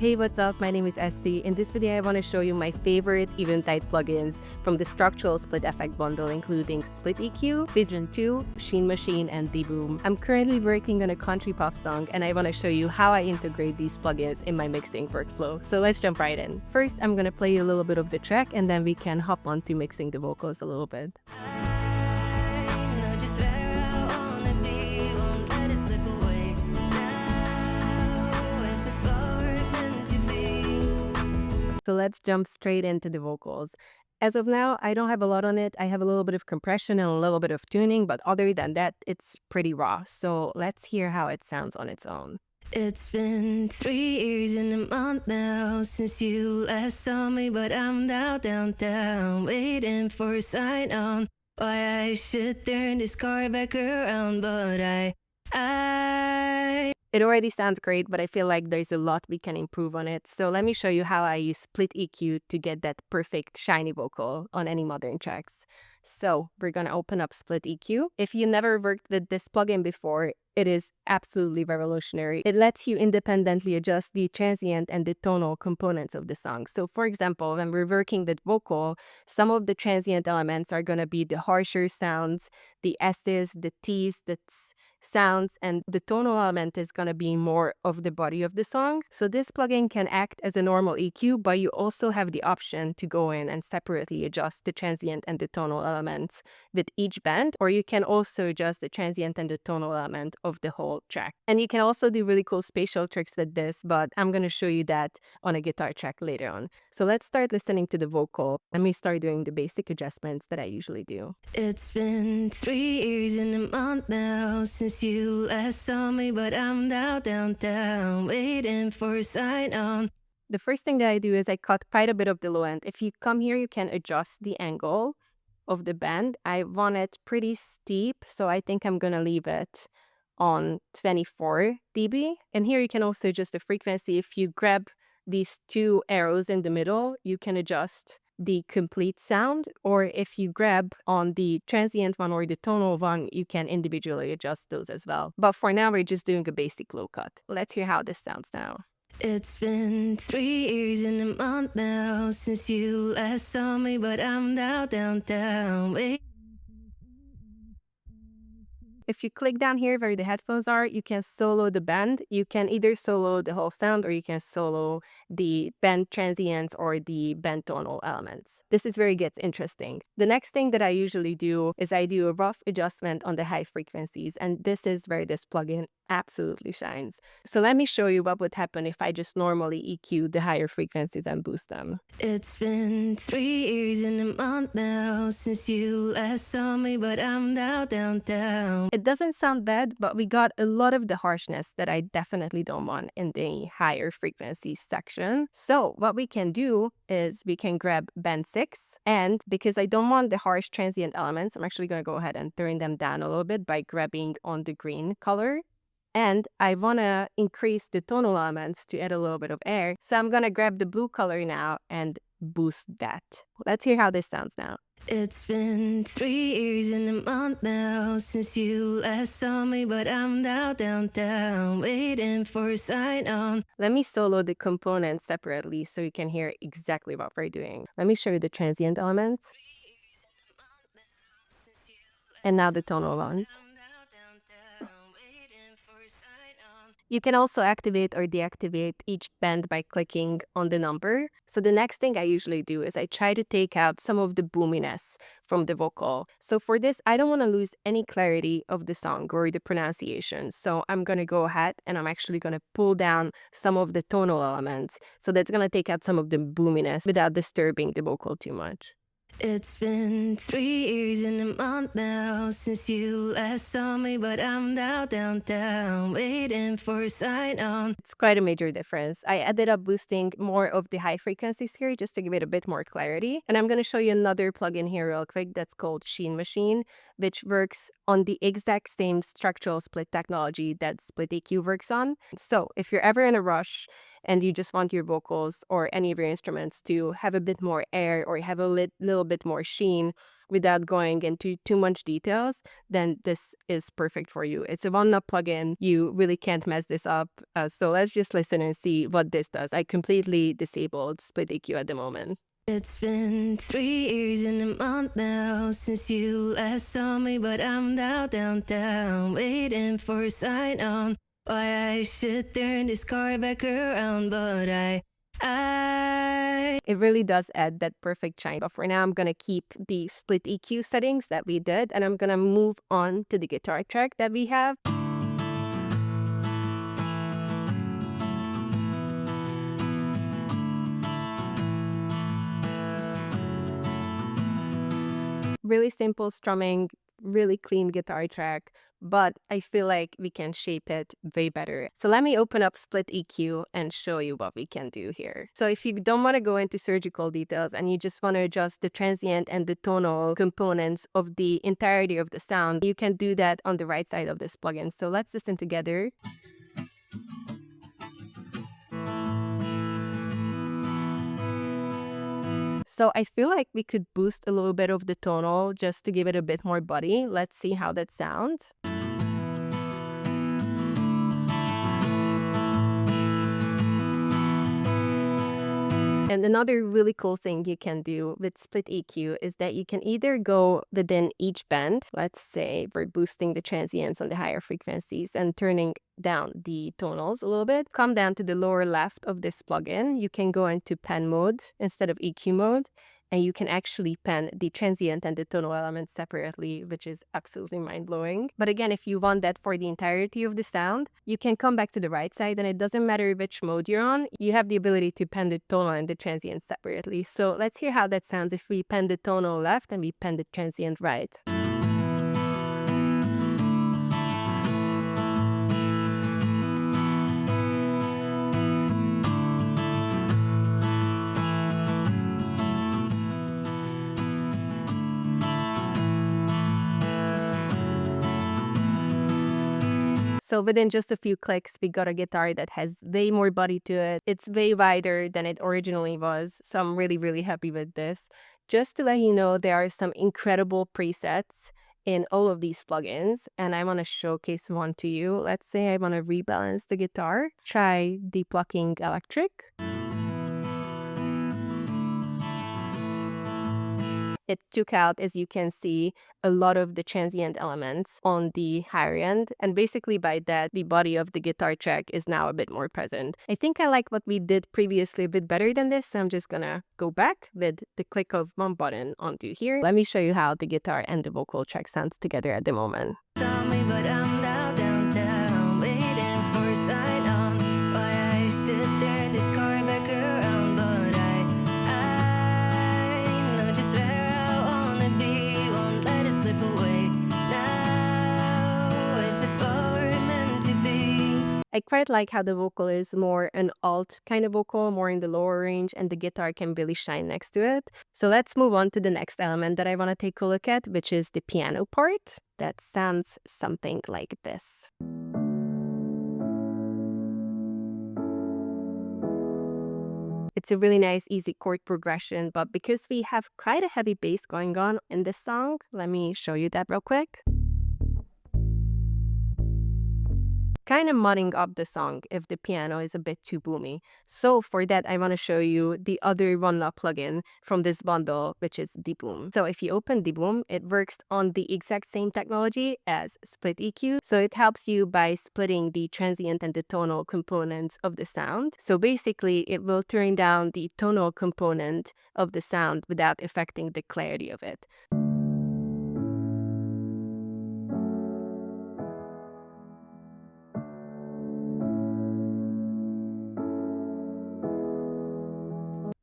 Hey, what's up? My name is Esthy. In this video, I want to show you my favorite Eventide plugins from the structural split effect bundle, including SplitEQ, Physion Mk II, Sheen Machine, and DeBoom. I'm currently working on a country pop song, and I want to show you how I integrate these plugins in my mixing workflow. So let's jump right in. First, I'm going to play you a little bit of the track, and then we can hop on to mixing the vocals a little bit. So let's jump straight into the vocals. As of now, I don't have a lot on it. I have a little bit of compression and a little bit of tuning, but other than that, it's pretty raw. So let's hear how it sounds on its own. It's been 3 years and a month now since you last saw me, but I'm down, waiting for a sign on why I should turn this car back around, but It already sounds great, but I feel like there's a lot we can improve on it. So let me show you how I use SplitEQ to get that perfect shiny vocal on any modern tracks. So we're gonna open up SplitEQ. If you never worked with this plugin before, it is absolutely revolutionary. It lets you independently adjust the transient and the tonal components of the song. So for example, when we're working with vocal, some of the transient elements are gonna be the harsher sounds, the S's, the T's, the sounds, and the tonal element is going to be more of the body of the song. So this plugin can act as a normal EQ, but you also have the option to go in and separately adjust the transient and the tonal elements with each band, or you can also adjust the transient and the tonal element of the whole track. And you can also do really cool spatial tricks with this, but I'm going to show you that on a guitar track later on. So let's start listening to the vocal. Let me start doing the basic adjustments that I usually do. It's been 3 years and a month now since you last saw me, but I'm down, waiting for a sign on. The first thing that I do is I cut quite a bit of the low end. If you come here, you can adjust the angle of the bend. I want it pretty steep, so I think I'm gonna leave it on 24 dB. And here you can also adjust the frequency. If you grab these two arrows in the middle, you can adjust the complete sound, or if you grab on the transient one or the tonal one, you can individually adjust those as well. But for now, we're just doing a basic low cut. Let's hear how this sounds now. It's been 3 years and a month now since you last saw me, but I'm down, waiting. If you click down here where the headphones are, you can solo the bend. You can either solo the whole sound or you can solo the bend transients or the bend tonal elements. This is where it gets interesting. The next thing that I usually do is I do a rough adjustment on the high frequencies, and this is where this plugin absolutely shines. So let me show you what would happen if I just normally EQ the higher frequencies and boost them. It's been 3 years and a month now since you last saw me, but I'm down. It doesn't sound bad, but we got a lot of the harshness that I definitely don't want in the higher frequency section. So what we can do is we can grab band 6, and because I don't want the harsh transient elements, I'm actually going to go ahead and turn them down a little bit by grabbing on the green color. And I want to increase the tonal elements to add a little bit of air. So I'm going to grab the blue color now and boost that. Let's hear how this sounds now. It's been 3 years and a month now since you last saw me, but I'm down, waiting for a sign on. Let me solo the components separately so you can hear exactly what we're doing. Let me show you the transient elements. And now the tonal ones. You can also activate or deactivate each band by clicking on the number. So the next thing I usually do is I try to take out some of the boominess from the vocal. So for this, I don't want to lose any clarity of the song or the pronunciation. So I'm going to go ahead and I'm actually going to pull down some of the tonal elements. So that's going to take out some of the boominess without disturbing the vocal too much. It's been 3 years and a month now since you last saw me, but I'm down, waiting for a sign on. It's quite a major difference. I ended up boosting more of the high frequencies here just to give it a bit more clarity. And I'm going to show you another plugin here real quick that's called Sheen Machine, which works on the exact same structural split technology that SplitEQ works on. So if you're ever in a rush and you just want your vocals or any of your instruments to have a bit more air or have a little bit more sheen, without going into too much details, then this is perfect for you. It's a one-knob plugin. You really can't mess this up. So let's just listen and see what this does. I completely disabled SplitEQ at the moment. It's been 3 years and a month now since you last saw me, but I'm down, waiting for a sign on why I should turn this car back around, but it really does add that perfect shine. But for now, I'm gonna keep the split EQ settings that we did, and I'm gonna move on to the guitar track that we have. Really simple strumming, really clean guitar track, but I feel like we can shape it way better. So let me open up SplitEQ and show you what we can do here. So if you don't want to go into surgical details and you just want to adjust the transient and the tonal components of the entirety of the sound, you can do that on the right side of this plugin. So let's listen together. So I feel like we could boost a little bit of the tonal just to give it a bit more body. Let's see how that sounds. And another really cool thing you can do with SplitEQ is that you can either go within each band. Let's say we're boosting the transients on the higher frequencies and turning down the tonals a little bit. Come down to the lower left of this plugin. You can go into pen mode instead of EQ mode, and you can actually pen the transient and the tonal elements separately, which is absolutely mind-blowing. But again, if you want that for the entirety of the sound, you can come back to the right side, and it doesn't matter which mode you're on, you have the ability to pen the tonal and the transient separately. So let's hear how that sounds if we pen the tonal left and we pen the transient right. So within just a few clicks, we got a guitar that has way more body to it. It's way wider than it originally was. So I'm really, really happy with this. Just to let you know, there are some incredible presets in all of these plugins, and I want to showcase one to you. Let's say I want to rebalance the guitar. Try deplucking electric. It took out, as you can see, a lot of the transient elements on the higher end. And basically by that, the body of the guitar track is now a bit more present. I think I like what we did previously a bit better than this. So I'm just gonna go back with the click of one button onto here. Let me show you how the guitar and the vocal track sounds together at the moment. tell me, but I'm down, waiting for a sign on why I should turn this car back around, but I know just where I wanna be, won't let it slip away now, if it's what we're meant to be. I quite like how the vocal is more an alt kind of vocal, more in the lower range, and the guitar can really shine next to it. So let's move on to the next element that I want to take a look at, which is the piano part. That sounds something like this. It's a really nice, easy chord progression, but because we have quite a heavy bass going on in this song, let me show you that real quick. Kind of mudding up the song if the piano is a bit too boomy. So for that, I want to show you the other one-knob plugin from this bundle, which is DeBoom. So if you open DeBoom, it works on the exact same technology as SplitEQ. So it helps you by splitting the transient and the tonal components of the sound. So basically, it will turn down the tonal component of the sound without affecting the clarity of it.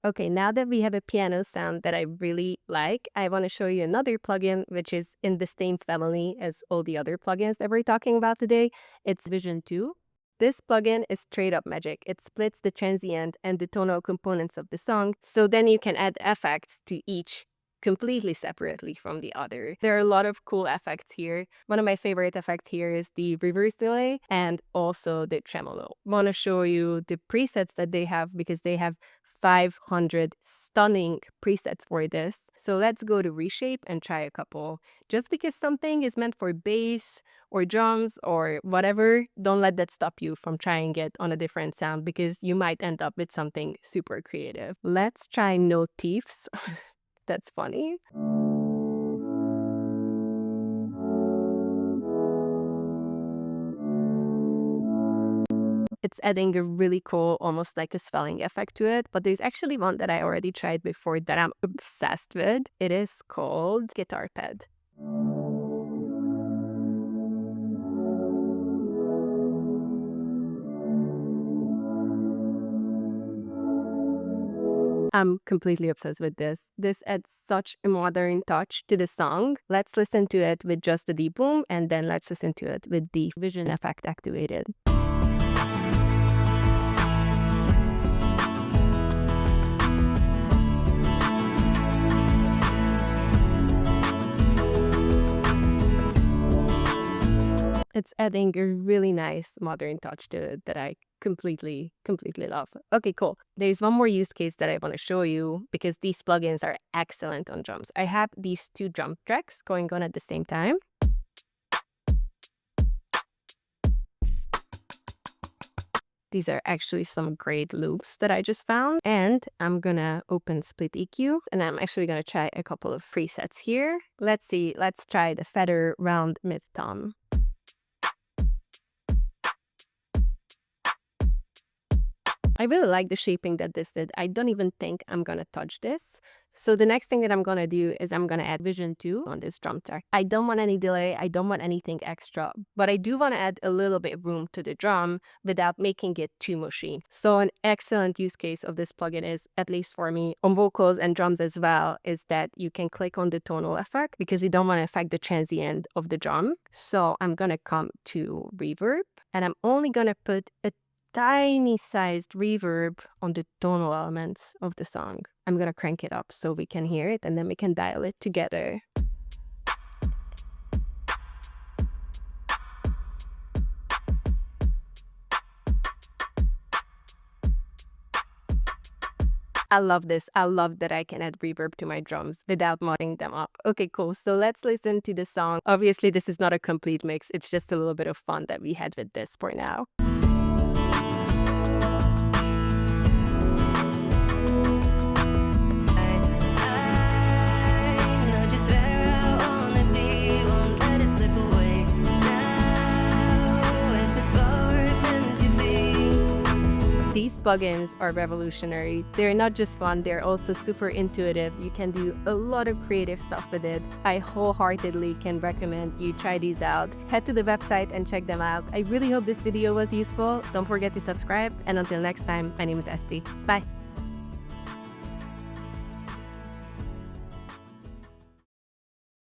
Okay, now that we have a piano sound that I really like, I want to show you another plugin which is in the same family as all the other plugins that we're talking about today. It's Physion Mk II. This plugin is straight up magic. It splits the transient and the tonal components of the song, so then you can add effects to each completely separately from the other. There are a lot of cool effects here. One of my favorite effects here is the reverse delay and also the tremolo. I want to show you the presets that they have because they have 500 stunning presets for this. So let's go to reshape and try a couple. Just because something is meant for bass or drums or whatever, don't let that stop you from trying it on a different sound because you might end up with something super creative. Let's try no thieves. That's funny. It's adding a really cool, almost like a swelling effect to it. But there's actually one that I already tried before that I'm obsessed with. It is called Guitar Pad. I'm completely obsessed with this. This adds such a modern touch to the song. Let's listen to it with just the DeBoom, and then let's listen to it with the Physion effect activated. It's adding a really nice modern touch to it that I completely love. Okay, cool. There's one more use case that I want to show you because these plugins are excellent on drums. I have these two drum tracks going on at the same time. These are actually some great loops that I just found. And I'm gonna open SplitEQ and I'm actually gonna try a couple of presets here. Let's see, let's try the feather, round, mid, tom. I really like the shaping that this did. I don't even think I'm gonna touch this. So the next thing that I'm gonna do is I'm gonna add Physion 2 on this drum track. I don't want any delay, I don't want anything extra, but I do wanna add a little bit of room to the drum without making it too mushy. So an excellent use case of this plugin is, at least for me, on vocals and drums as well, is that you can click on the tonal effect because you don't wanna affect the transient of the drum. So I'm gonna come to reverb and I'm only gonna put a tiny sized reverb on the tonal elements of the song. I'm gonna crank it up so we can hear it and then we can dial it together. I love this. I love that I can add reverb to my drums without modding them up. Okay, cool. So let's listen to the song. Obviously, this is not a complete mix. It's just a little bit of fun that we had with this for now. These plugins are revolutionary. They're not just fun, they're also super intuitive. You can do a lot of creative stuff with it. I wholeheartedly can recommend you try these out. Head to the website and check them out. I really hope this video was useful. Don't forget to subscribe, and until next time, my name is Esthy. Bye!